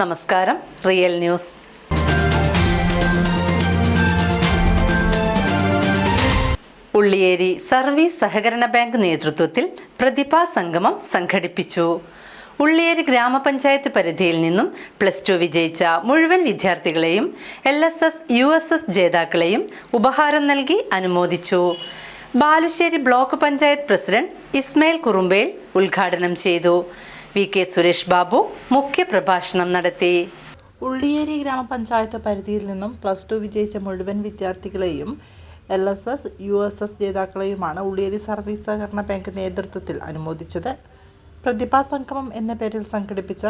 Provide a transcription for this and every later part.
നമസ്കാരം. Real news. Ulliyeri service സഹകരണ bank നേതൃത്വത്തിൽ പ്രതിഭാ സംഗമം സംഘടിപ്പിച്ചു. ഉള്ളിയേരി ഗ്രാമപഞ്ചായത്ത് പരിധിയിൽ നിന്നും +2 വിജയിച്ച മുഴുവൻ വിദ്യാർത്ഥികളെയും LSS, USS ജേതാക്കളെയും ഉപഹാരം നൽകി അനുമോദിച്ചു. ബാലുശ്ശേരി ബ്ലോക്ക് പഞ്ചായത്ത് പ്രസിഡന്റ് ഇസ്മായിൽ കുറുമ്പേൽ ഉദ്ഘാടനം ചെയ്തു. VK സുരേഷ് ബാബു മുഖ്യപ്രഭാഷണം നടത്തി. ഉള്ളിയേരി ഗ്രാമപഞ്ചായത്ത് പരിധിയിൽ നിന്നും +2 വിജയിച്ച മുഴുവൻ വിദ്യാർത്ഥികളെയും LSS, USS ജേതാക്കളെയുമാണ് ഉള്ളിയേരി സർവീസ് സഹകരണ ബാങ്ക് നേതൃത്വത്തിൽ അനുമോദിച്ചത്. പ്രതിഭാ സംഗമം എന്ന പേരിൽ സംഘടിപ്പിച്ച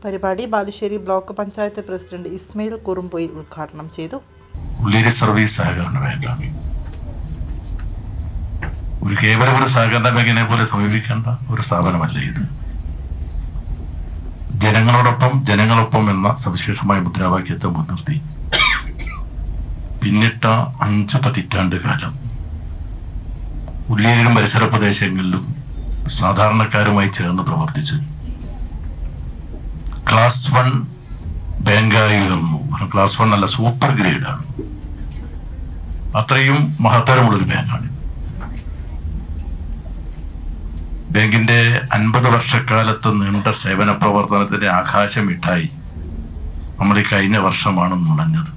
പരിപാടി ബാലുശ്ശേരി ബ്ലോക്ക് പഞ്ചായത്ത് പ്രസിഡന്റ് ഇസ്മായിൽ കുറുമ്പൊയിൽ ഉദ്ഘാടനം ചെയ്തു. ഉള്ളിയേരി സർവീസ് സഹകരണ ബാങ്കാണ് കേവലം ഒരു സഹകരണ ബാങ്കിനെ പോലെ സമീപിക്കേണ്ട ഒരു സ്ഥാപനമല്ല ഇത്. ജനങ്ങളൊപ്പം എന്ന സവിശേഷമായ മുദ്രാവാക്യത്തെ മുൻനിർത്തി പിന്നിട്ട 5 പതിറ്റാണ്ട് കാലം ഉള്ളിയേരിയിലും പരിസര പ്രദേശങ്ങളിലും സാധാരണക്കാരുമായി ചേർന്ന് പ്രവർത്തിച്ച് ക്ലാസ് 1 ബാങ്കായി ഉയർന്നു. ക്ലാസ് 1 അല്ല, സൂപ്പർ ഗ്രേഡാണ്. അത്രയും മഹത്തരമുള്ളൊരു ബാങ്കാണ്. ബാങ്കിന്റെ 50 വർഷക്കാലത്ത് നീണ്ട സേവന പ്രവർത്തനത്തിന്റെ ആകാശമിട്ടായി നമ്മൾ ഈ കഴിഞ്ഞ വർഷമാണ് നുണഞ്ഞത്.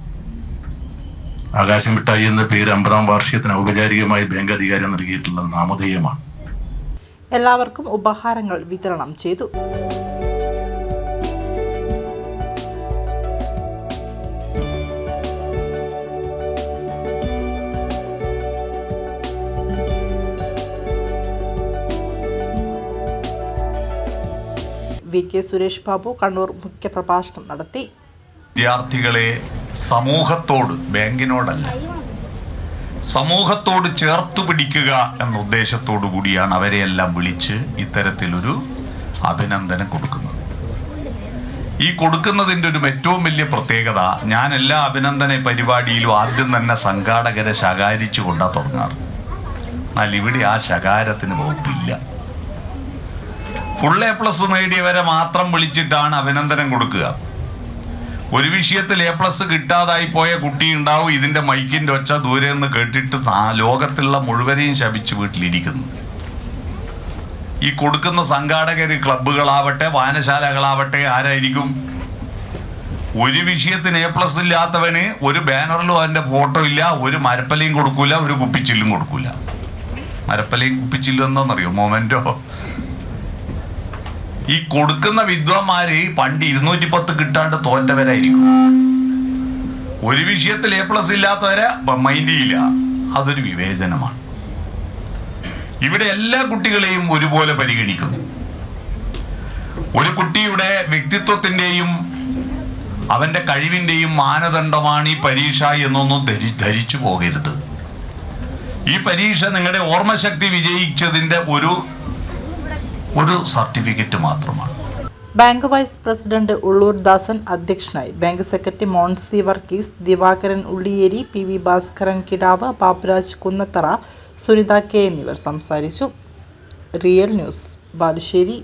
ആകാശമിട്ടായി എന്ന പേര് 50ാം വാർഷികത്തിന് ഔപചാരികമായി ബാങ്ക് അധികാരം നൽകിയിട്ടുള്ള നാമധേയമാണ്. എല്ലാവർക്കും ഉപഹാരങ്ങൾ വിതരണം ചെയ്തു. VK സുരേഷ് ബാബു കണ്ണൂർ മുഖ്യപ്രഭാഷണം നടത്തി. വിദ്യാർത്ഥികളെ സമൂഹത്തോട്, ബാങ്കിനോടല്ല, സമൂഹത്തോട് ചേർത്തു പിടിക്കുക എന്ന ഉദ്ദേശത്തോടു കൂടിയാണ് അവരെയെല്ലാം വിളിച്ച് ഇത്തരത്തിലൊരു അഭിനന്ദനം കൊടുക്കുന്നത്. ഈ കൊടുക്കുന്നതിൻ്റെ ഒരു ഏറ്റവും വലിയ പ്രത്യേകത, ഞാൻ എല്ലാ അഭിനന്ദന പരിപാടിയിലും ആദ്യം തന്നെ സംഘാടകരെ ശകാരിച്ചു കൊണ്ടാണ് തുടങ്ങാറ്. എന്നാൽ ഇവിടെ ആ ശകാരത്തിന് വകുപ്പില്ല. ഫുൾ A+ നേടിയവരെ മാത്രം വിളിച്ചിട്ടാണ് അഭിനന്ദനം കൊടുക്കുക. ഒരു വിഷയത്തിൽ A+ കിട്ടാതായി പോയ കുട്ടി ഉണ്ടാവും. ഇതിന്റെ മൈക്കിന്റെ ഒച്ച ദൂരെ നിന്ന് കേട്ടിട്ട് ലോകത്തുള്ള മുഴുവനെയും ശപിച്ച് വീട്ടിലിരിക്കുന്നു. ഈ കൊടുക്കുന്ന സംഘാടകർ ക്ലബ്ബുകളാവട്ടെ വായനശാലകളാവട്ടെ ആരായിരിക്കും? ഒരു വിഷയത്തിന് A+ ഇല്ലാത്തവന് ഒരു ബാനറിലും അവന്റെ ഫോട്ടോ ഇല്ല, ഒരു മരപ്പലയും കൊടുക്കൂല, ഒരു കുപ്പിച്ചില്ലും കൊടുക്കൂല. മരപ്പലയും കുപ്പിച്ചില്ലും എന്നറിയോ? മൊമെന്റോ. ഈ കൊടുക്കുന്ന വിദ്വാന്മാര് പണ്ട് 210 കിട്ടാണ്ട് തോറ്റവരായിരിക്കും. ഒരു വിഷയത്തിൽ A+ ഇല്ലാത്തവരെ മൈൻഡ് ചെയ്യില്ല. അതൊരു വിവേചനമാണ്. ഇവിടെ എല്ലാ കുട്ടികളെയും ഒരുപോലെ പരിഗണിക്കുന്നു. ഒരു കുട്ടിയുടെ വ്യക്തിത്വത്തിന്റെയും അവന്റെ കഴിവിന്റെയും മാനദണ്ഡമാണ് ഈ പരീക്ഷ എന്നൊന്നും ധരിച്ചു പോകരുത്. ഈ പരീക്ഷ നിങ്ങളുടെ ഓർമ്മശക്തി വിജയിച്ചതിന്റെ ഒരു സർട്ടിഫിക്കറ്റ് മാത്രമാണ്. Bank vice president Ullur Dasan അധ്യക്ഷനായി. Bank secretary Moncy Varghese, Divakaran Ulliyeri, PV Bhaskaran Kidav, Baburaj Kunnathara, Sunitha K എന്നിവർ സംസാരിച്ചു. Real news, Balussery.